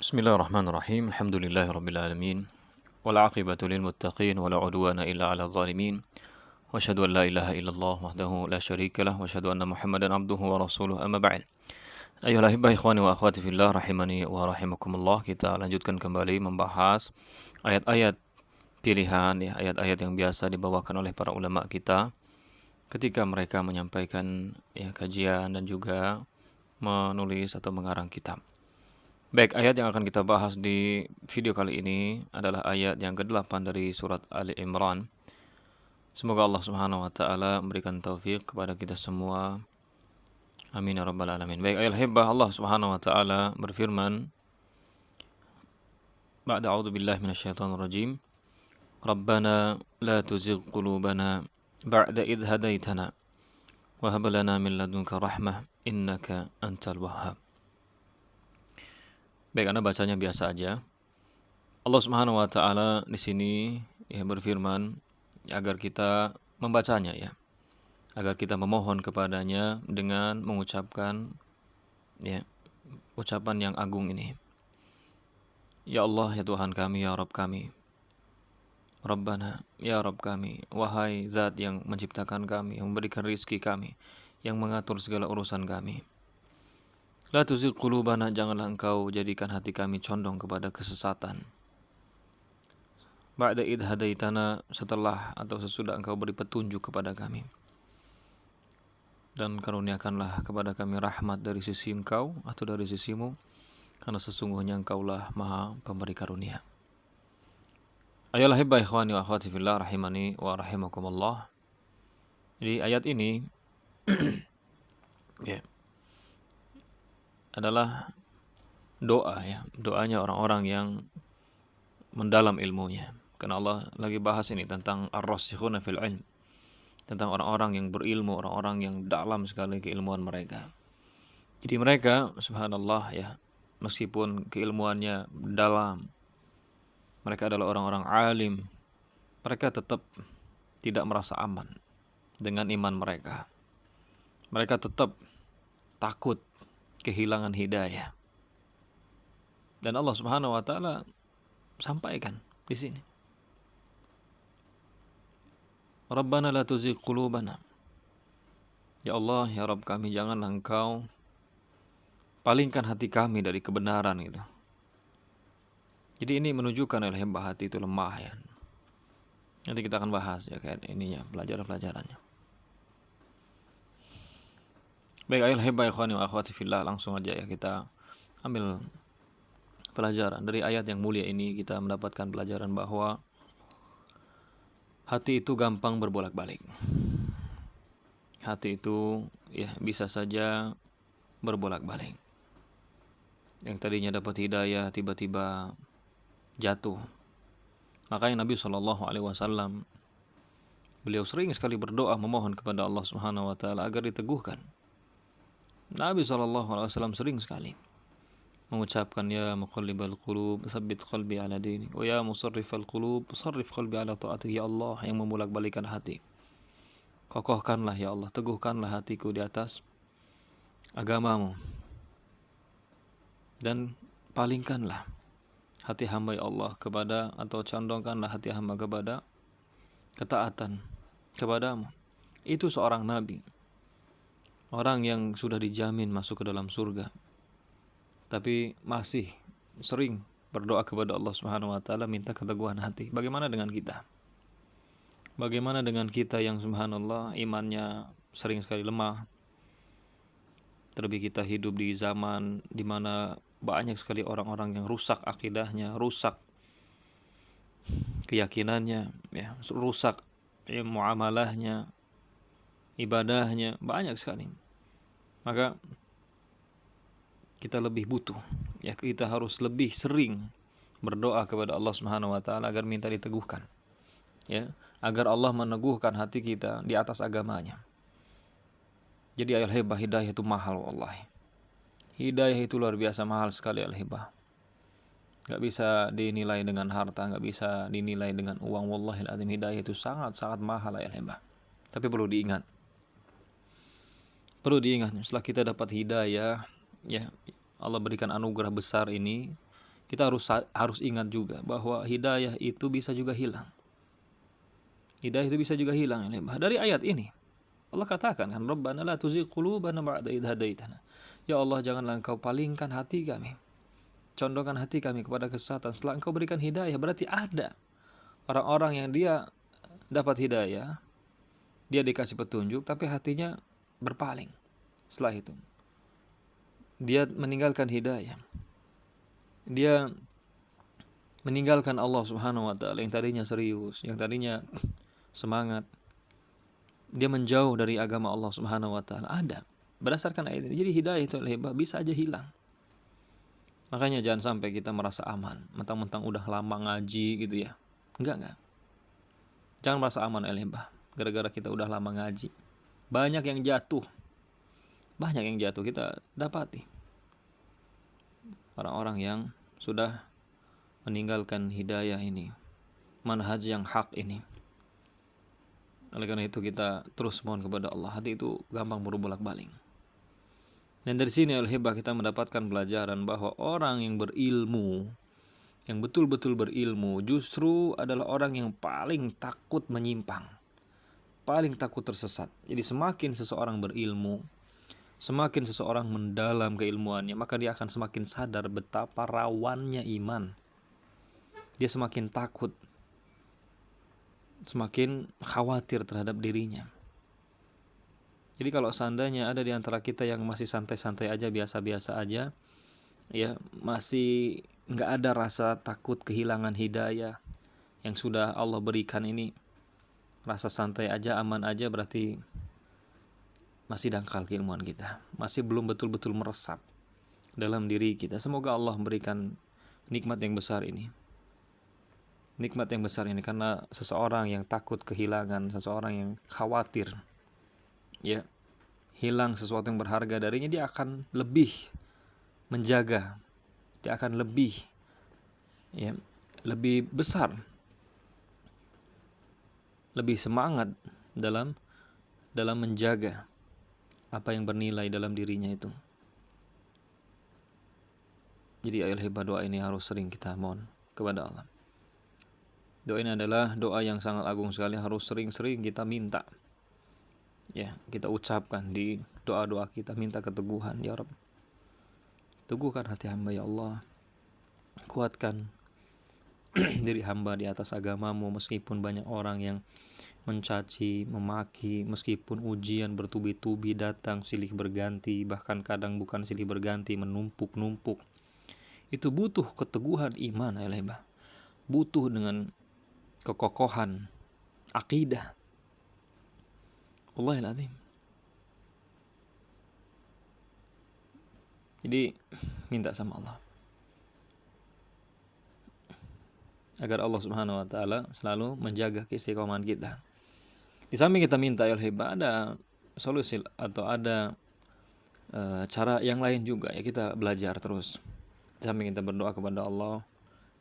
Bismillahirrahmanirrahim. Alhamdulillahirabbil alamin. Wal 'aqibatu lil muttaqin wa la 'udwana illa 'alal zalimin. Wa asyhadu an la ilaha illallah wahdahu la syarikalah wa asyhadu anna Muhammadan abduhu wa rasuluh. Amma ba'd. Ayyuhal ahibah ikhwani wa akhwati fillah rahimani wa rahimakumullah. Kita lanjutkan kembali membahas ayat-ayat pilihan ya, ayat-ayat yang biasa dibawakan oleh para ulama kita ketika mereka menyampaikan ya kajian dan juga menulis atau mengarang kitab. Baik, ayat yang akan kita bahas di video kali ini adalah ayat yang ke-8 dari surat Ali Imran. Semoga Allah Subhanahu wa taala memberikan taufik kepada kita semua. Amin ya rabbal alamin. Baik, ayat hibbah, Allah Subhanahu wa taala berfirman, Ba'da a'udzu billahi minasyaitonir rajim. Rabbana la tuzigh qulubana ba'da idh hadaitana wa hab lana min ladunka rahmah innaka antal wahhab. Baik, Anda bacanya biasa aja. Allah Subhanahu wa taala di sini ya berfirman agar kita membacanya ya. Agar kita memohon kepadanya dengan mengucapkan ya ucapan yang agung ini. Ya Allah, ya Tuhan kami, ya Rabb kami. Rabbana, ya Rabb kami, wahai Zat yang menciptakan kami, yang memberikan rizki kami, yang mengatur segala urusan kami. La tuzigh qulubana, janganlah engkau jadikan hati kami condong kepada kesesatan. Ba'da idh hadaitana, setelah atau sesudah engkau beri petunjuk kepada kami. Dan karuniakanlah kepada kami rahmat dari sisi engkau atau dari sisimu, karena sesungguhnya engkaulah maha pemberi karunia. Ayolah hibah ikhwani wa akhwati fillah rahimani wa rahimakumullah. Jadi ayat ini ya, adalah doa ya, doanya orang-orang yang mendalam ilmunya. Karena Allah lagi bahas ini tentang ar-rasikhuna fil ilm, tentang orang-orang yang berilmu, orang-orang yang dalam sekali keilmuan mereka. Jadi mereka subhanallah ya, meskipun keilmuannya dalam, mereka adalah orang-orang alim, mereka tetap tidak merasa aman dengan iman mereka. Mereka tetap takut kehilangan hidayah. Dan Allah Subhanahu wa taala sampaikan di sini. Rabbana la tuzigh qulubana. Ya Allah, ya Rabb kami, janganlah engkau palingkan hati kami dari kebenaran gitu. Jadi ini menunjukkan oleh hati itu lemah ya. Nanti kita akan bahas ya kayak ininya, pelajaran-pelajarannya. Baik, ayol hebah ikhwani wa akhwati fillah, langsung aja ya kita ambil pelajaran dari ayat yang mulia ini. Kita mendapatkan pelajaran bahwa hati itu gampang berbolak-balik. Hati itu ya bisa saja berbolak-balik. Yang tadinya dapat hidayah tiba-tiba jatuh. Makanya Nabi SAW beliau sering sekali berdoa memohon kepada Allah Subhanahu wa taala agar diteguhkan. Nabi SAW sering sekali mengucapkan, ya muqallibal qulub tsabbit qalbi ala dinik, wa ya musarrifal qulub sarrif qalbi ala ta'atik. Ya Allah yang membolak-balikan hati, kokohkanlah ya Allah, teguhkanlah hatiku di atas agamamu, dan palingkanlah hati hamba ya Allah kepada, atau condongkanlah hati hamba kepada ketaatan kepadamu. Itu seorang nabi, orang yang sudah dijamin masuk ke dalam surga, tapi masih sering berdoa kepada Allah Subhanahu wa taala minta keteguhan hati. Bagaimana dengan kita? Bagaimana dengan kita yang subhanallah imannya sering sekali lemah? Terlebih kita hidup di zaman di mana banyak sekali orang-orang yang rusak akidahnya, rusak keyakinannya, ya, rusak ya, muamalahnya, ibadahnya, banyak sekali. Maka kita lebih butuh ya, kita harus lebih sering berdoa kepada Allah Subhanahu wa taala agar minta diteguhkan. Ya, agar Allah meneguhkan hati kita di atas agamanya. Jadi al-hibah, hidayah itu mahal wallahi. Hidayah itu luar biasa mahal sekali al-hibah. Gak bisa dinilai dengan harta, gak bisa dinilai dengan uang. Wallahil azim, hidayah itu sangat-sangat mahal al-hibah. Tapi perlu diingat, setelah kita dapat hidayah, ya Allah berikan anugerah besar ini, kita harus ingat juga bahwa hidayah itu bisa juga hilang. Hidayah itu bisa juga hilang. Dari ayat ini Allah katakan kan, Rabbana la tuzigh qulubana ba'da idh hadaitana. Ya Allah, janganlah Engkau palingkan hati kami, condongkan hati kami kepada kesesatan setelah Engkau berikan hidayah. Berarti ada orang-orang yang dia dapat hidayah, dia dikasih petunjuk, tapi hatinya berpaling. Setelah itu dia meninggalkan hidayah, dia meninggalkan Allah Subhanahu wa Ta'ala yang tadinya serius, yang tadinya semangat, dia menjauh dari agama Allah Subhanahu wa Ta'ala. Ada berdasarkan ayat ini. Jadi hidayah itu bisa aja hilang. Makanya jangan sampai kita merasa aman mentang-mentang udah lama ngaji gitu ya. Enggak. Jangan merasa aman gara-gara kita udah lama ngaji. Banyak yang jatuh kita dapati. Orang-orang yang sudah meninggalkan hidayah ini, manhaj yang hak ini. Oleh karena itu kita terus mohon kepada Allah. Hati itu gampang berbolak-balik. Dan dari sini kita mendapatkan pelajaran bahwa orang yang berilmu, yang betul-betul berilmu, justru adalah orang yang paling takut menyimpang, paling takut tersesat. Jadi semakin seseorang berilmu, semakin seseorang mendalam keilmuannya, maka dia akan semakin sadar betapa rawannya iman. Dia semakin takut, semakin khawatir terhadap dirinya. Jadi kalau seandainya ada di antara kita yang masih santai-santai aja, biasa-biasa aja, ya masih nggak ada rasa takut kehilangan hidayah yang sudah Allah berikan ini, rasa santai aja, aman aja, berarti masih dangkal keilmuan kita, masih belum betul-betul meresap dalam diri kita. Semoga Allah memberikan nikmat yang besar ini. Nikmat yang besar ini karena seseorang yang takut kehilangan, seseorang yang khawatir ya hilang sesuatu yang berharga darinya, dia akan lebih menjaga, dia akan lebih besar, lebih semangat dalam menjaga apa yang bernilai dalam dirinya itu. Jadi doa ini harus sering kita mohon kepada Allah. Doa ini adalah doa yang sangat agung sekali, harus sering-sering kita minta. Ya, kita ucapkan di doa-doa kita, minta keteguhan, ya Rabb. Teguhkan hati hamba ya Allah. Kuatkan diri hamba di atas agamamu meskipun banyak orang yang mencaci, memaki, meskipun ujian bertubi-tubi datang silih berganti, bahkan kadang bukan silih berganti, menumpuk-numpuk. Itu butuh keteguhan iman ya Allah. Butuh dengan kekokohan akidah. Wallahil azim. Jadi minta sama Allah agar Allah Subhanahu wa Ta'ala selalu menjaga keistiqomahan kita. Di samping kita minta ya Allah, ada solusi atau ada cara yang lain juga ya, kita belajar terus. Di samping kita berdoa kepada Allah,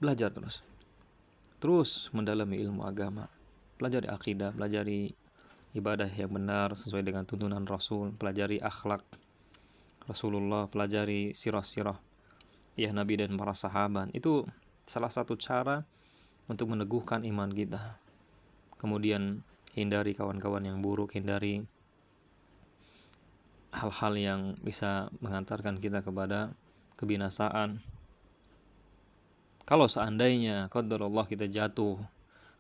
belajar terus mendalami ilmu agama, pelajari akidah, pelajari ibadah yang benar sesuai dengan tuntunan Rasul, pelajari akhlak Rasulullah, pelajari sirah-sirah ya Nabi dan para sahabat. Itu salah satu cara untuk meneguhkan iman kita. Kemudian hindari kawan-kawan yang buruk, hindari hal-hal yang bisa mengantarkan kita kepada kebinasaan. Kalau seandainya qadarullah kita jatuh,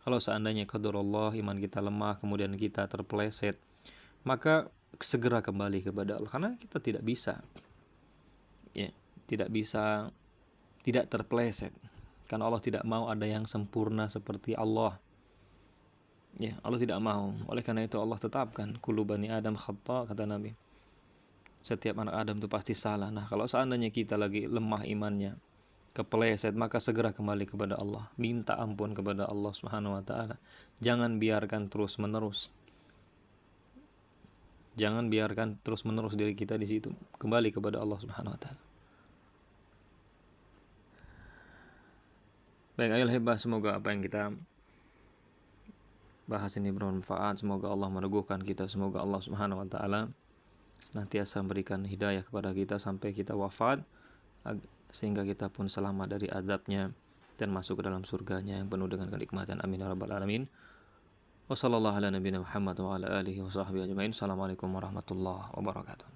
kalau seandainya qadarullah iman kita lemah, kemudian kita terpeleset, maka segera kembali kepada Allah, karena kita tidak bisa tidak terpeleset, karena Allah tidak mau ada yang sempurna seperti Allah. Ya, Allah tidak mau. Oleh karena itu Allah tetapkan kullu bani Adam khata', kata Nabi. Setiap anak Adam itu pasti salah. Nah, kalau seandainya kita lagi lemah imannya, kepeleset, maka segera kembali kepada Allah, minta ampun kepada Allah Subhanahu wa Ta'ala. Jangan biarkan terus-menerus diri kita di situ. Kembali kepada Allah Subhanahu wa Ta'ala. Baik, ayolah semoga apa yang kita bahas ini bermanfaat. Semoga Allah meneguhkan kita. Semoga Allah Subhanahu wa Ta'ala senantiasa memberikan hidayah kepada kita sampai kita wafat. sehingga kita pun selamat dari azabnya dan masuk ke dalam surganya yang penuh dengan kenikmatan. Amin ya rabbal alamin. Wassallallahu ala nabiyina Muhammad wa ala alihi wa sahbihi ajmain. Assalamualaikum warahmatullahi wabarakatuh.